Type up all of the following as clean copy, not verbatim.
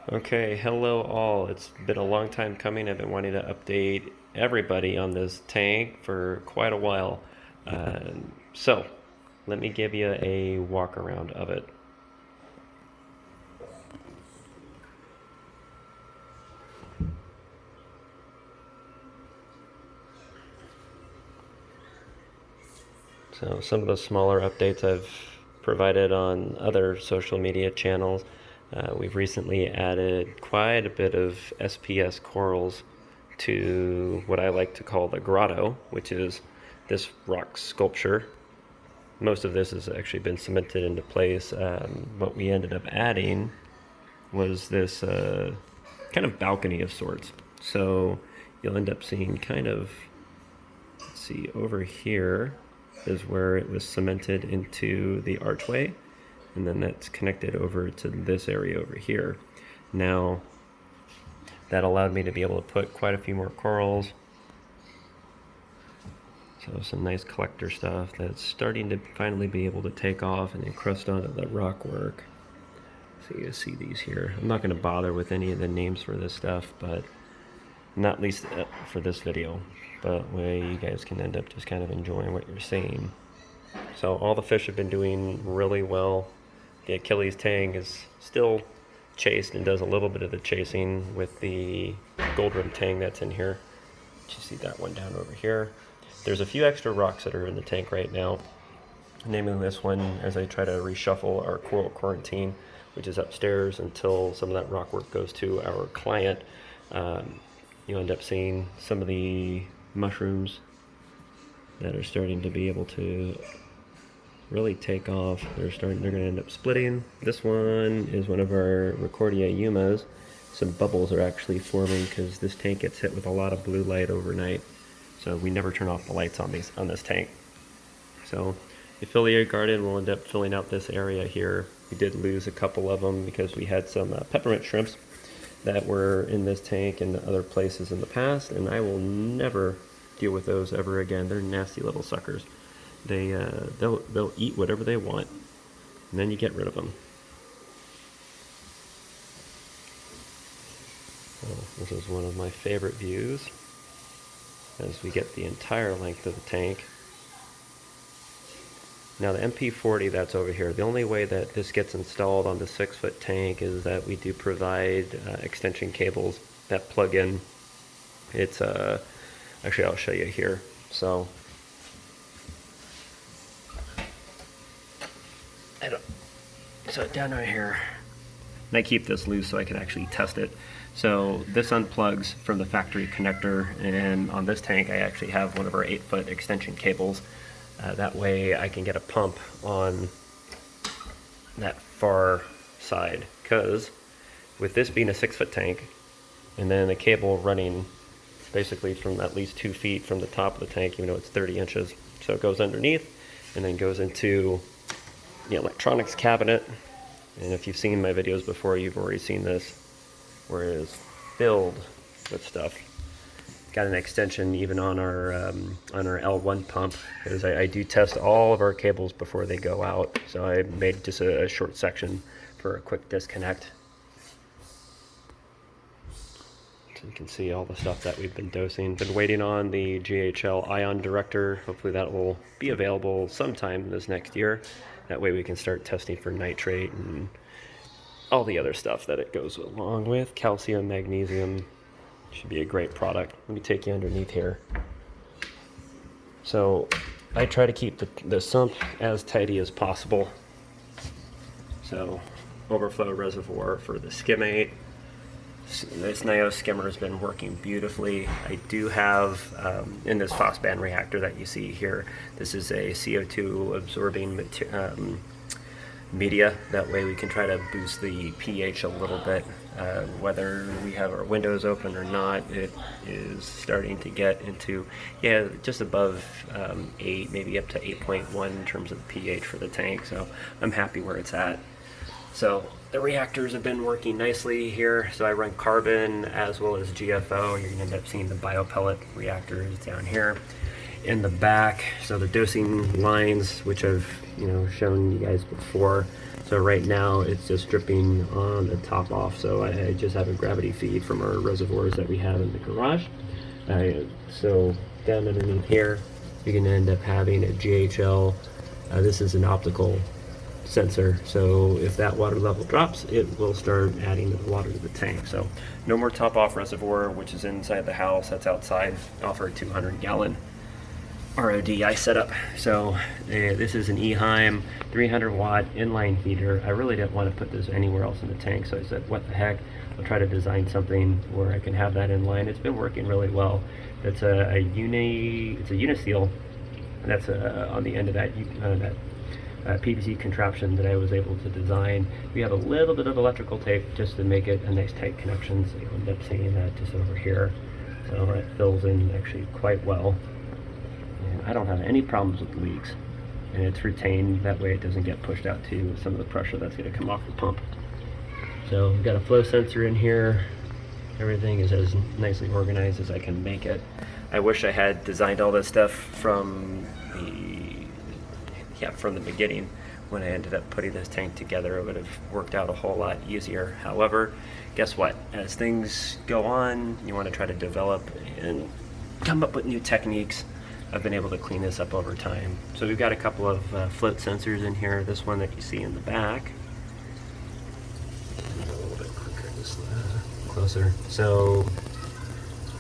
Okay, hello all. It's been a long time coming. I've been wanting to update everybody on this tank for quite a while. So, let me give you a walk around of it. So, some of the smaller updates I've provided on other social media channels. We've recently added quite a bit of SPS corals to what I like to call the Grotto, which is this rock sculpture. Most of this has actually been cemented into place. What we ended up adding was this kind of balcony of sorts. So you'll end up seeing kind of, let's see, over here is where it was cemented into the archway, and then that's connected over to this area over here. Now, that allowed me to be able to put quite a few more corals. So some nice collector stuff that's starting to finally be able to take off and encrust onto the rock work. So you see these here. I'm not going to bother with any of the names for this stuff, but not least for this video. But way you guys can end up just kind of enjoying what you're seeing. So all the fish have been doing really well. The Achilles tang is still chased and does a little bit of the chasing with the gold rim tang that's in here. You see that one down over here. There's a few extra rocks that are in the tank right now. Naming this one as I try to reshuffle our coral quarantine, which is upstairs, until some of that rock work goes to our client. You'll end up seeing some of the mushrooms that are starting to be able to really take off. They're going to end up splitting. This one is one of our Recordia Yumas. Some bubbles are actually forming because this tank gets hit with a lot of blue light overnight. So we never turn off the lights on this tank. So the affiliate garden will end up filling out this area here. We did lose a couple of them because we had some peppermint shrimps that were in this tank and other places in the past, and I will never deal with those ever again. They're nasty little suckers. They'll eat whatever they want, and then you get rid of them. So this is one of my favorite views as we get the entire length of the tank. Now the MP40 that's over here, the only way that this gets installed on the 6-foot tank is that we do provide extension cables that plug in. It's actually I'll show you here. So down right here, and I keep this loose so I can actually test it. So this unplugs from the factory connector, and on this tank I actually have one of our 8-foot extension cables. That way I can get a pump on that far side, because with this being a 6-foot tank and then a cable running basically from at least 2 feet from the top of the tank, even though it's 30 inches. So it goes underneath and then goes into the electronics cabinet. And if you've seen my videos before, you've already seen this, where it is filled with stuff. Got an extension even on our L1 pump, because I do test all of our cables before they go out. So I made just a short section for a quick disconnect. So you can see all the stuff that we've been dosing. Been waiting on the GHL ion director. Hopefully that will be available sometime this next year. That way we can start testing for nitrate and all the other stuff that it goes along with. Calcium, magnesium. Should be a great product. Let me take you underneath here. So I try to keep the sump as tidy as possible. So overflow reservoir for the skimmate. This Nio skimmer has been working beautifully. I do have in this phosphand reactor that you see here, this is a CO2 absorbing media. That way we can try to boost the pH a little bit. Whether we have our windows open or not, it is starting to get into, just above 8, maybe up to 8.1 in terms of the pH for the tank. So I'm happy where it's at. So the reactors have been working nicely here. So I run carbon as well as GFO. You're gonna end up seeing the biopellet reactors down here in the back. So the dosing lines, which I've shown you guys before. So right now it's just dripping on the top off. So I just have a gravity feed from our reservoirs that we have in the garage. So down underneath here, you're going to end up having a GHL. This is an optical sensor, so if that water level drops, it will start adding the water to the tank. So no more top off reservoir, which is inside the house. That's outside off our 200-gallon ROD I set up. So this is an Eheim 300-watt inline heater. I really didn't want to put this anywhere else in the tank, so I said, what the heck, I'll try to design something where I can have that inline. It's been working really well. It's a Uniseal. That's on the end of that PVC contraption that I was able to design. We have a little bit of electrical tape just to make it a nice tight connection, so you'll end up seeing that just over here. So it fills in actually quite well. And I don't have any problems with leaks. And it's retained, that way it doesn't get pushed out to some of the pressure that's going to come off the pump. So we've got a flow sensor in here. Everything is as nicely organized as I can make it. I wish I had designed all this stuff from the beginning. When I ended up putting this tank together, it would have worked out a whole lot easier. However, guess what? As things go on, you want to try to develop and come up with new techniques. I've been able to clean this up over time. So we've got a couple of float sensors in here. This one that you see in the back. A little bit quicker, just closer. So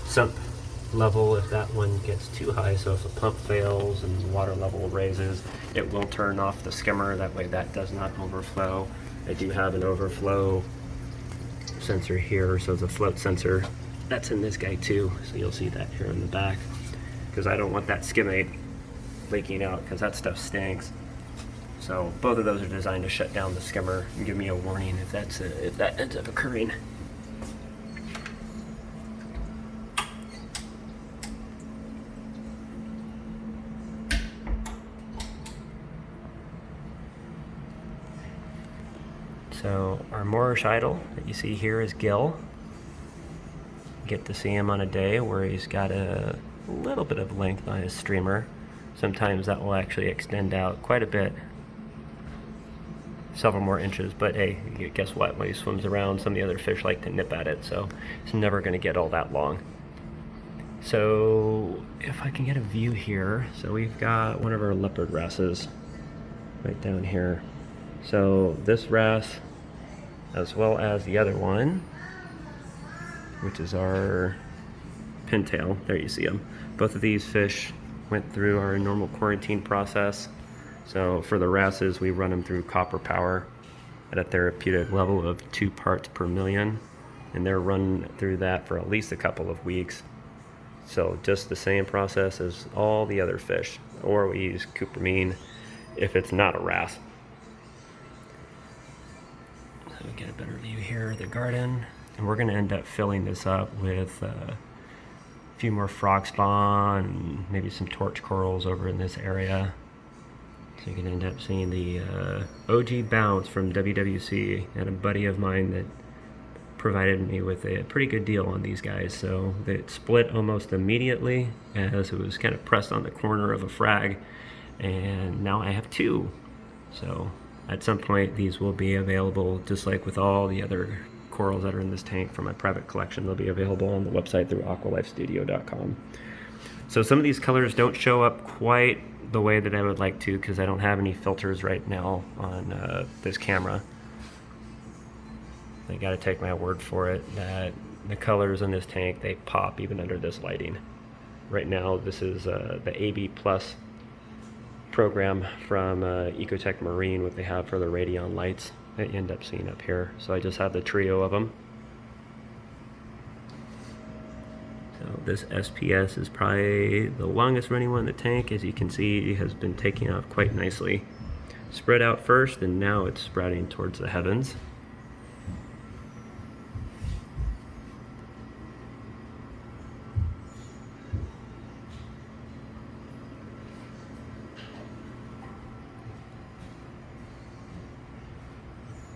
sump level, if that one gets too high, so if the pump fails and the water level raises, it will turn off the skimmer. That way that does not overflow. I do have an overflow sensor here, so it's a float sensor. That's in this guy too, so you'll see that here in the back, because I don't want that skimmate leaking out, because that stuff stinks. So both of those are designed to shut down the skimmer and give me a warning if that ends up occurring. So our Moorish idol that you see here is Gil. Get to see him on a day where he's got a little bit of length on his streamer. Sometimes that will actually extend out quite a bit, several more inches, but hey, guess what? When he swims around, some of the other fish like to nip at it, so it's never going to get all that long. So if I can get a view here, so we've got one of our Leopard Grasses right down here. So this wrasse, as well as the other one, which is our pintail, there you see them. Both of these fish went through our normal quarantine process. So for the wrasses, we run them through copper power at a therapeutic level of 2 parts per million, and they're run through that for at least a couple of weeks. So just the same process as all the other fish, or we use cupramine if it's not a wrasse. So we get a better view here of the garden, and we're going to end up filling this up with a few more frog spawn and maybe some torch corals over in this area. So you can end up seeing the OG Bounce from WWC, and a buddy of mine that provided me with a pretty good deal on these guys. So they split almost immediately as it was kind of pressed on the corner of a frag, and now I have 2. So at some point these will be available, just like with all the other corals that are in this tank from my private collection. They'll be available on the website through AquaLifeStudio.com. So some of these colors don't show up quite the way that I would like to, because I don't have any filters right now on this camera. I gotta take my word for it that the colors in this tank, they pop even under this lighting. Right now this is the AB Plus program from Ecotech Marine, what they have for the Radion lights that you end up seeing up here. So I just have the trio of them. So this SPS is probably the longest running one in the tank. As you can see, it has been taking off quite nicely. Spread out first, and now it's spreading towards the heavens.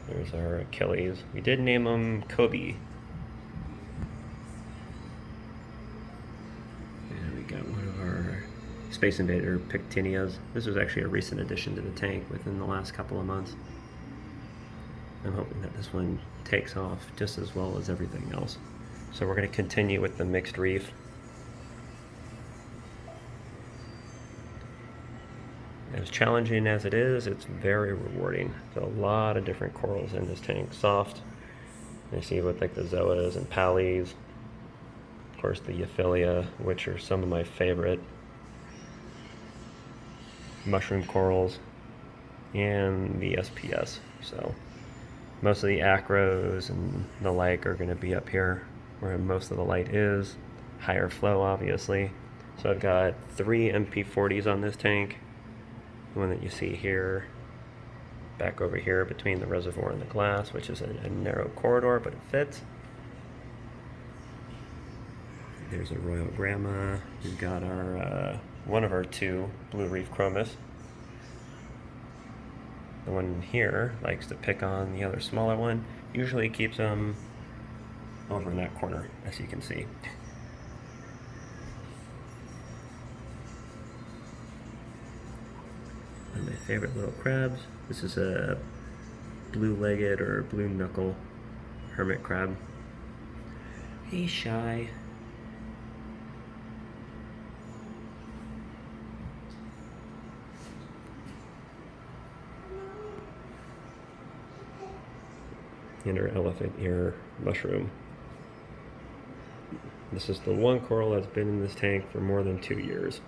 There's our Achilles. We did name him Kobe. And we got one of our Space Invader Pictinias. This was actually a recent addition to the tank within the last couple of months. I'm hoping that this one takes off just as well as everything else. So we're going to continue with the mixed reef. As challenging as it is, it's very rewarding. There's a lot of different corals in this tank. Soft, you see with like the zoas and pallies, of course the Euphyllia, which are some of my favorite mushroom corals, and the SPS. So most of the acros and the like are going to be up here where most of the light is. Higher flow, obviously. So I've got 3 MP40s on this tank. The one that you see here, back over here between the reservoir and the glass, which is a narrow corridor, but it fits. There's a Royal Grandma. We've got our one of our 2 blue reef chromis. The one here likes to pick on the other smaller one. Usually keeps them over in that corner, as you can see. One of my favorite little crabs. This is a blue-legged or blue knuckle hermit crab. He's shy. And our elephant ear mushroom. This is the one coral that's been in this tank for more than 2 years.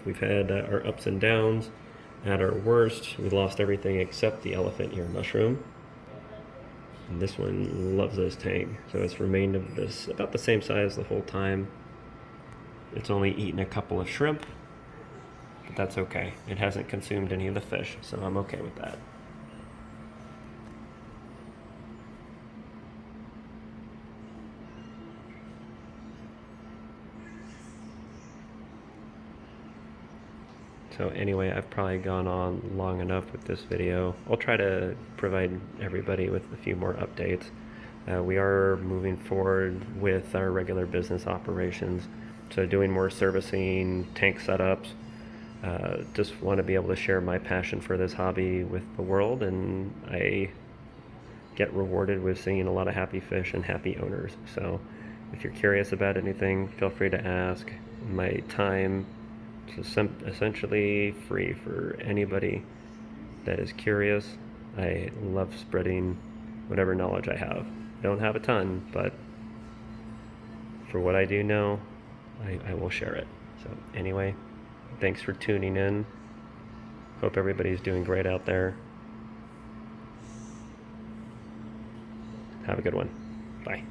We've had our ups and downs. At our worst, we lost everything except the elephant ear mushroom. And this one loves this tank, so it's remained about the same size the whole time. It's only eaten a couple of shrimp, but that's okay. It hasn't consumed any of the fish, so I'm okay with that. So anyway, I've probably gone on long enough with this video. I'll try to provide everybody with a few more updates. We are moving forward with our regular business operations, so doing more servicing, tank setups. Just want to be able to share my passion for this hobby with the world, and I get rewarded with seeing a lot of happy fish and happy owners. So if you're curious about anything, feel free to ask. My time is essentially free for anybody that is curious. I love spreading whatever knowledge I have. I don't have a ton, but for what I do know, I will share it. So anyway, thanks for tuning in. Hope everybody's doing great out there. Have a good one. Bye.